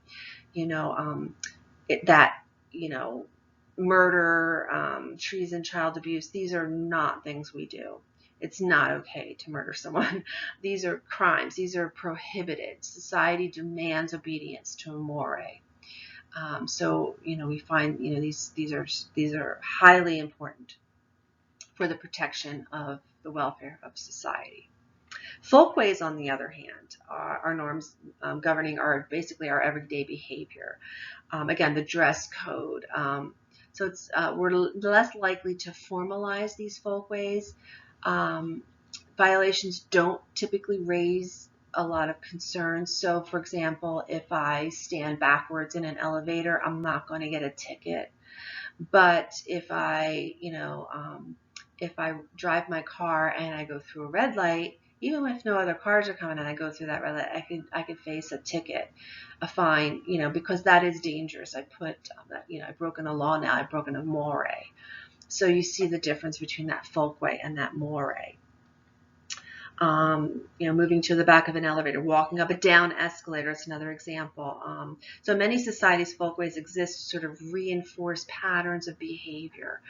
Murder, treason, child abuse, these are not things we do. It's not okay to murder someone. These are crimes. These are prohibited. Society demands obedience to a moray. So we find these are highly important for the protection of the welfare of society. Folkways, on the other hand, are norms governing basically our everyday behavior. Again, the dress code. So it's we're less likely to formalize these folkways. Violations don't typically raise a lot of concerns. So, for example, if I stand backwards in an elevator, I'm not going to get a ticket. But if I drive my car and I go through a red light, even if no other cars are coming and I go through that red light, I could face a ticket, a fine, because that is dangerous. I've broken a law now. I've broken a moray. So you see the difference between that folkway and that moray. Moving to the back of an elevator, walking up a down escalator, is another example. So many societies, folkways exist to sort of reinforce patterns of behavior.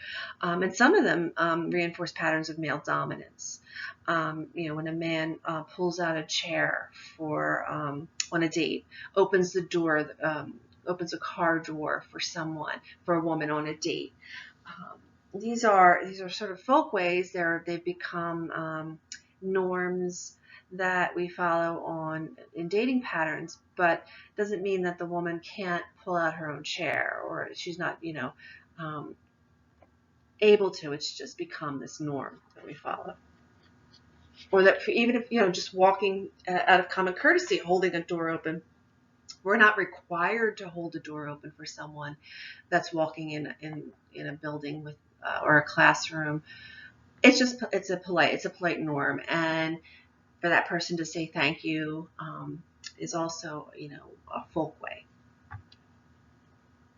And some of them reinforce patterns of male dominance. When a man pulls out a chair on a date, opens the door, opens a car door for a woman on a date. These are sort of folkways. They've become norms that we follow in dating patterns, but doesn't mean that the woman can't pull out her own chair or she's not, able to. It's just become this norm that we follow. Or that even if, just walking out of common courtesy, holding a door open, we're not required to hold a door open for someone that's walking in a building with or a classroom. It's a polite norm, and for that person to say thank you is also a folkway.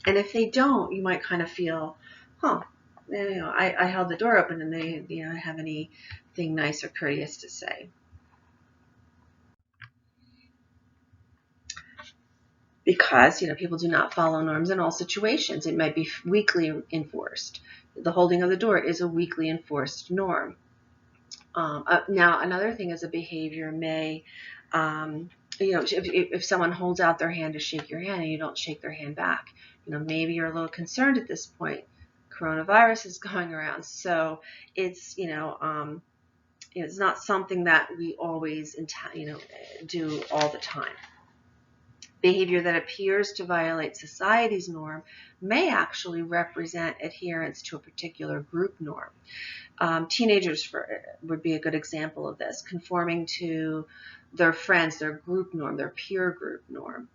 And if they don't, you might kind of feel, I held the door open and they don't have anything nice or courteous to say. Because people do not follow norms in all situations. It might be weakly enforced. The holding of the door is a weakly enforced norm. Now, another thing is a behavior may, if someone holds out their hand to shake your hand and you don't shake their hand back, maybe you're a little concerned at this point. Coronavirus is going around, so it's it's not something that we always do all the time. Behavior that appears to violate society's norm may actually represent adherence to a particular group norm. Teenagers would be a good example of this, conforming to their friends, their group norm, their peer group norm,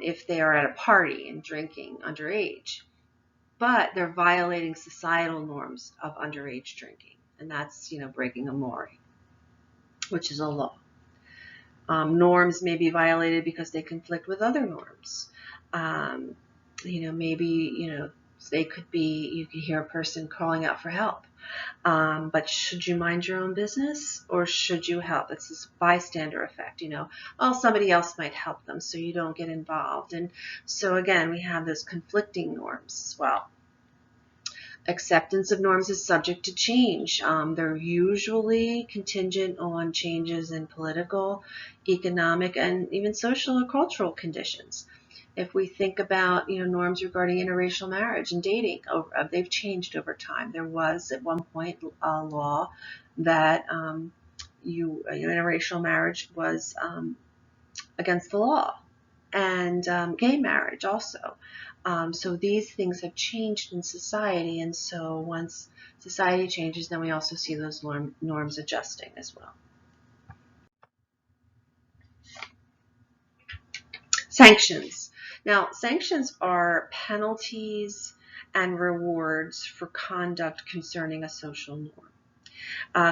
if they are at a party and drinking underage. But they're violating societal norms of underage drinking, and that's, breaking a moray, which is a law. Norms may be violated because they conflict with other norms. Maybe, they could be, you could hear a person calling out for help. But should you mind your own business or should you help? It's this bystander effect, somebody else might help them, so you don't get involved. And so again, we have those conflicting norms as well. Acceptance of norms is subject to change. They're usually contingent on changes in political, economic, and even social or cultural conditions. If we think about, norms regarding interracial marriage and dating, they've changed over time. There was at one point a law that interracial marriage was against the law, and gay marriage also. So these things have changed in society, and so once society changes, then we also see those norms adjusting as well. Sanctions. Now, sanctions are penalties and rewards for conduct concerning a social norm.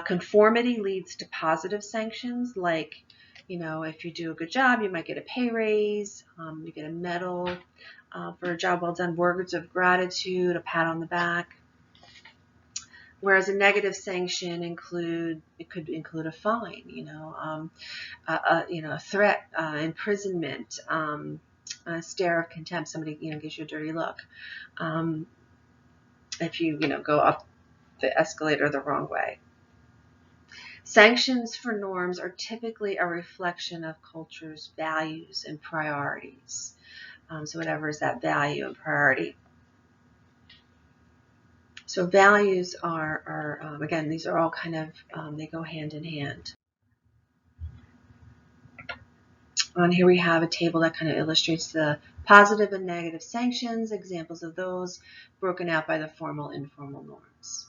Conformity leads to positive sanctions, like, if you do a good job, you might get a pay raise, you get a medal for a job well done, words of gratitude, a pat on the back. Whereas a negative sanction could include a fine, a threat, imprisonment, a stare of contempt. Somebody, gives you a dirty look. If you, go up the escalator the wrong way. Sanctions for norms are typically a reflection of culture's values and priorities. So whatever is that value and priority. So values are again, these are all kind of, they go hand in hand. On here we have a table that kind of illustrates the positive and negative sanctions, examples of those broken out by the formal and informal norms.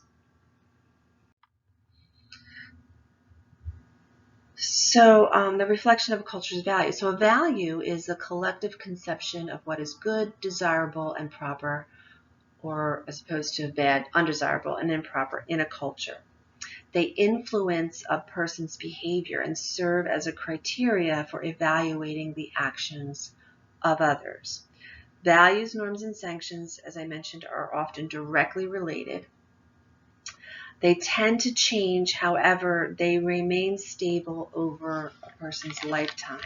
So the reflection of a culture's value. So a value is a collective conception of what is good, desirable, and proper, or as opposed to bad, undesirable, and improper in a culture. They influence a person's behavior and serve as a criteria for evaluating the actions of others. Values, norms, and sanctions, as I mentioned, are often directly related. They tend to change, however, they remain stable over a person's lifetime.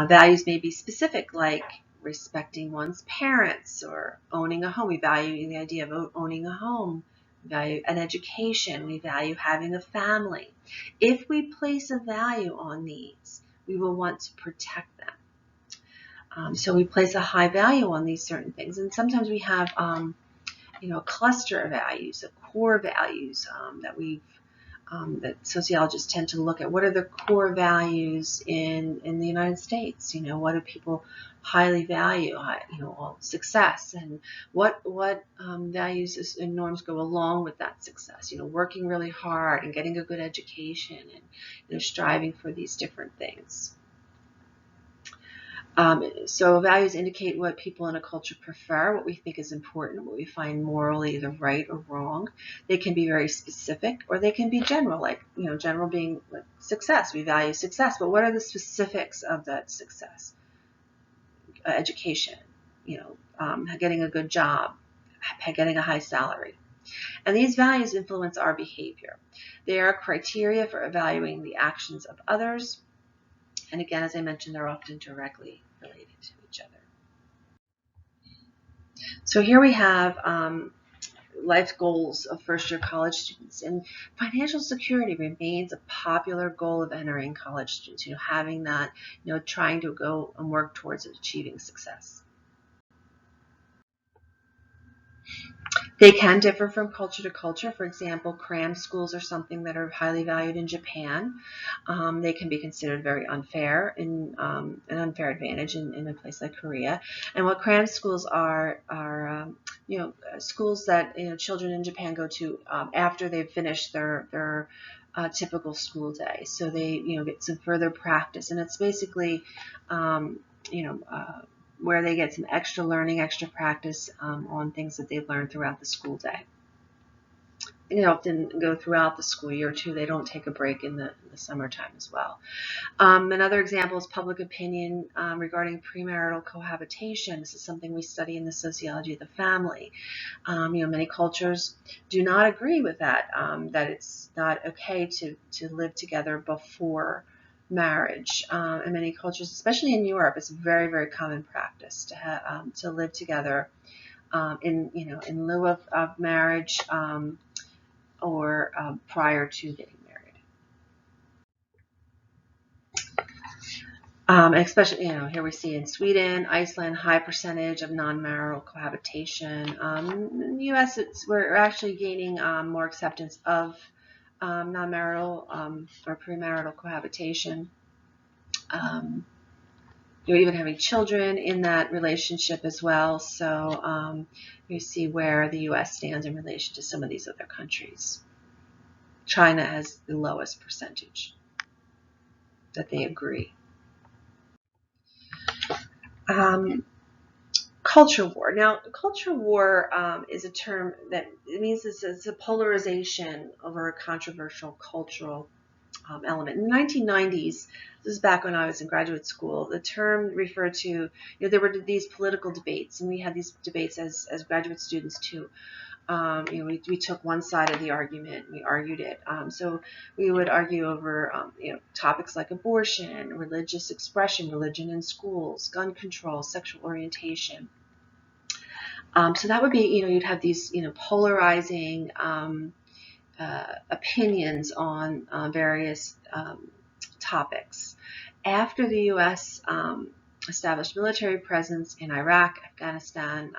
Values may be specific, like respecting one's parents or owning a home. We value the idea of owning a home. We value an education. We value having a family. If we place a value on these, we will want to protect them. So we place a high value on these certain things. And sometimes we have a cluster of values, of core values that sociologists tend to look at. What are the core values in the United States? What do people highly value? Success, and what values and norms go along with that success? Working really hard and getting a good education, and striving for these different things. So values indicate what people in a culture prefer, what we think is important, what we find morally either right or wrong. They can be very specific, or they can be general, like, general being like success. We value success, but what are the specifics of that success? Education, getting a good job, getting a high salary. And these values influence our behavior. They are criteria for evaluating the actions of others. And again, as I mentioned, they're often directly related to each other. So here we have life goals of first-year college students. And financial security remains a popular goal of entering college students, having that, trying to go and work towards achieving success. They can differ from culture to culture. For example, cram schools are something that are highly valued in Japan. They can be considered very unfair, an unfair advantage in a place like Korea. And what cram schools are schools that children in Japan go to after they've finished their typical school day. So they get some further practice, and it's basically where they get some extra learning, extra practice on things that they've learned throughout the school day. And they often go throughout the school year too. They don't take a break in the summertime as well. Another example is public opinion regarding premarital cohabitation. This is something we study in the sociology of the family. Many cultures do not agree with that, that it's not okay to live together before marriage. In many cultures, especially in Europe, it's a very, very common practice to live together in lieu of marriage or prior to getting married. Especially, here we see in Sweden, Iceland, high percentage of non-marital cohabitation. In the U.S., we're actually gaining more acceptance of non-marital or premarital cohabitation. You're even having children in that relationship as well. So you see where the U.S. stands in relation to some of these other countries. China has the lowest percentage that they agree. Culture war. Now, culture war is a term that it means it's a polarization over a controversial cultural element. In the 1990s, this is back when I was in graduate school, the term referred to, there were these political debates, and we had these debates as graduate students too. We took one side of the argument, we argued it. So we would argue over, topics like abortion, religious expression, religion in schools, gun control, sexual orientation. So that would be, you'd have these, polarizing opinions on various topics. After the U.S. Established military presence in Iraq, Afghanistan,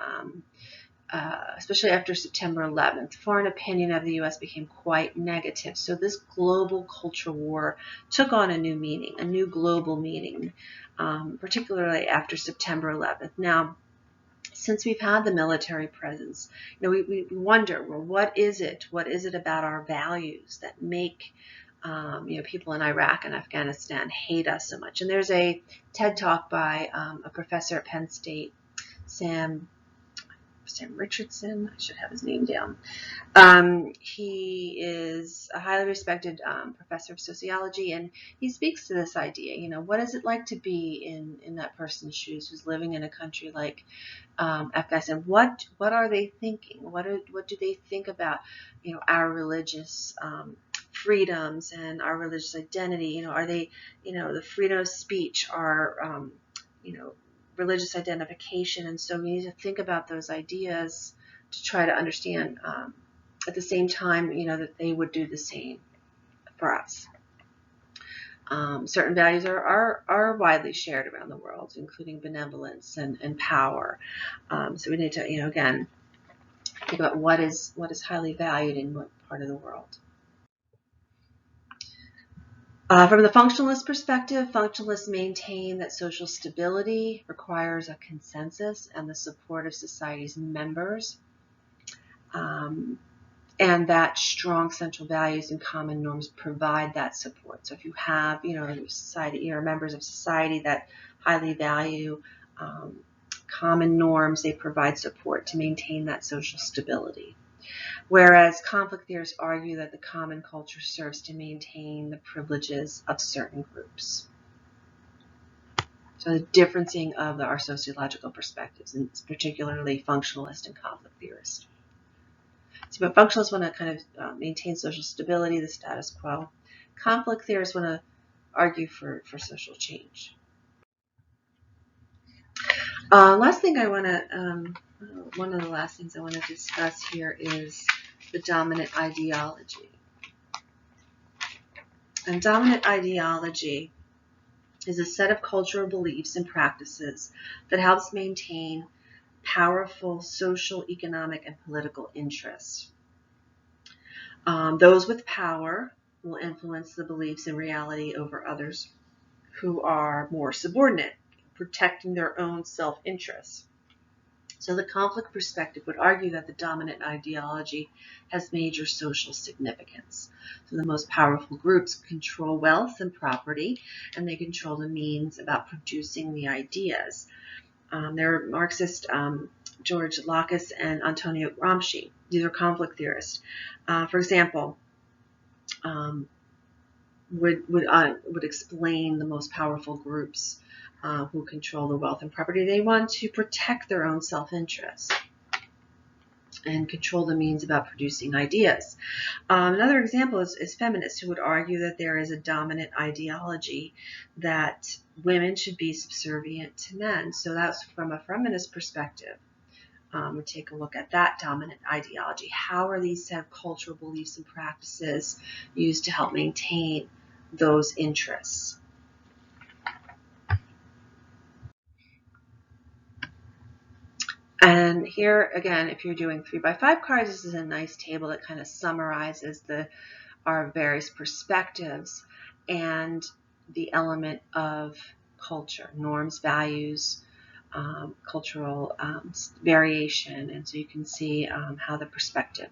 especially after September 11th, foreign opinion of the U.S. became quite negative. So this global culture war took on a new meaning, a new global meaning, particularly after September 11th. Now, since we've had the military presence, we wonder, well, what is it? What is it about our values that make people in Iraq and Afghanistan hate us so much? And there's a TED Talk by a professor at Penn State, Sam Richardson. I should have his name down. He is a highly respected professor of sociology, and he speaks to this idea. What is it like to be in that person's shoes who's living in a country like Afghanistan? What are they thinking? What do they think about our religious freedoms and our religious identity? Are they the freedom of speech, our religious identification? And so we need to think about those ideas to try to understand at the same time that they would do the same for us. Certain values are widely shared around the world, including benevolence and power. So we need to again think about what is highly valued in what part of the world. From the functionalist perspective, functionalists maintain that social stability requires a consensus and the support of society's members, and that strong central values and common norms provide that support. So if you have, society, members of society that highly value common norms, they provide support to maintain that social stability. Whereas conflict theorists argue that the common culture serves to maintain the privileges of certain groups. So the differencing of our sociological perspectives, and particularly functionalist and conflict theorist. So, but functionalists want to kind of maintain social stability, the status quo. Conflict theorists want to argue for social change. Last thing I want to, one of the last things I want to discuss here is the dominant ideology. And dominant ideology is a set of cultural beliefs and practices that helps maintain powerful social, economic, and political interests. Those with power will influence the beliefs and reality over others who are more subordinate, protecting their own self-interests. So the conflict perspective would argue that the dominant ideology has major social significance. So the most powerful groups control wealth and property, and they control the means about producing the ideas. There are Marxist George Lakas and Antonio Gramsci. These are conflict theorists. For example, would explain the most powerful groups who control the wealth and property. They want to protect their own self-interest and control the means about producing ideas. Another example is feminists, who would argue that there is a dominant ideology that women should be subservient to men. So that's from a feminist perspective. and take a look at that dominant ideology. How are these set of cultural beliefs and practices used to help maintain those interests? And here again, if you're doing 3x5 cards, this is a nice table that kind of summarizes our various perspectives and the element of culture, norms, values, cultural variation. And so you can see how the perspective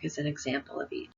is an example of each.